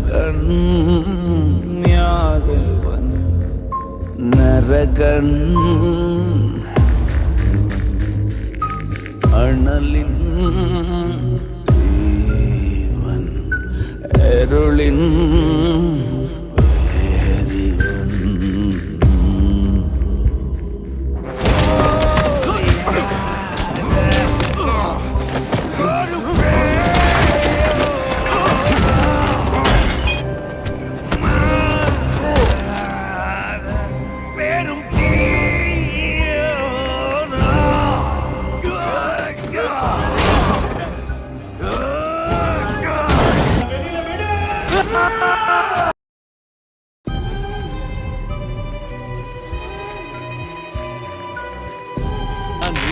மருகன் யாரவன் நரகன் அனலின் தேவன் அருளின்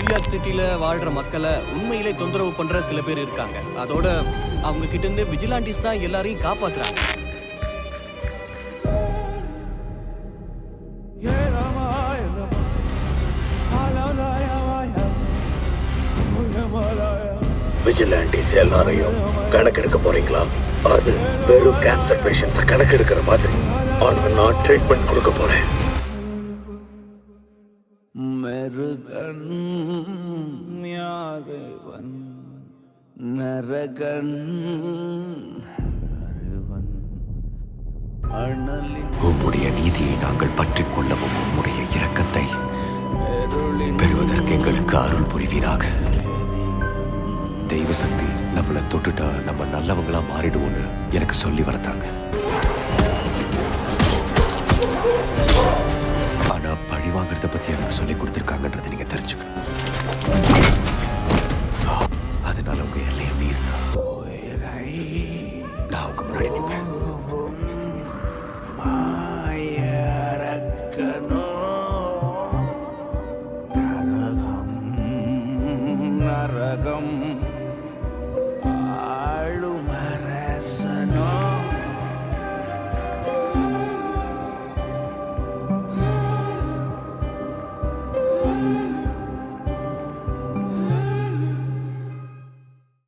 நியூயார்க் சிட்டில வாழ்ற மக்களை உண்மையிலே தொந்தரவு பண்ற சில பேர் இருக்காங்க. அதோட அவங்க கிட்ட இருந்து விஜிலாண்டிஸ் தான் எல்லாரையும் காப்பாத்துறாங்க. விஜிலாண்டிஸ் எல்லாரையும் கணக்கெடுக்க போறீங்களா? அது வெறும் கேன்சர் பேஷண்ட்ஸை கணக்கெடுக்கிற மாதிரி. ஆனா நான் ட்ரீட்மெண்ட் கொடுக்க போறேன். மருகன் யாரவன் நரகன் உம்முடைய நீதியை நாங்கள் பற்றிக் கொள்ளவும் உம்முடைய இரக்கத்தை பெறுவதற்கு எங்களுக்கு அருள் புரிவீராக. தெய்வ சக்தி நம்மளை தொட்டுட்டா நம்ம நல்லவங்களா மாறிடுவோன்னு எனக்கு சொல்லி வளர்த்தாங்க. ஆனா பழி வாங்குறத பத்தி எனக்கு சொல்லி கொடுத்துருக்காங்கன்றதை நீங்க தெரிஞ்சுக்கணும்.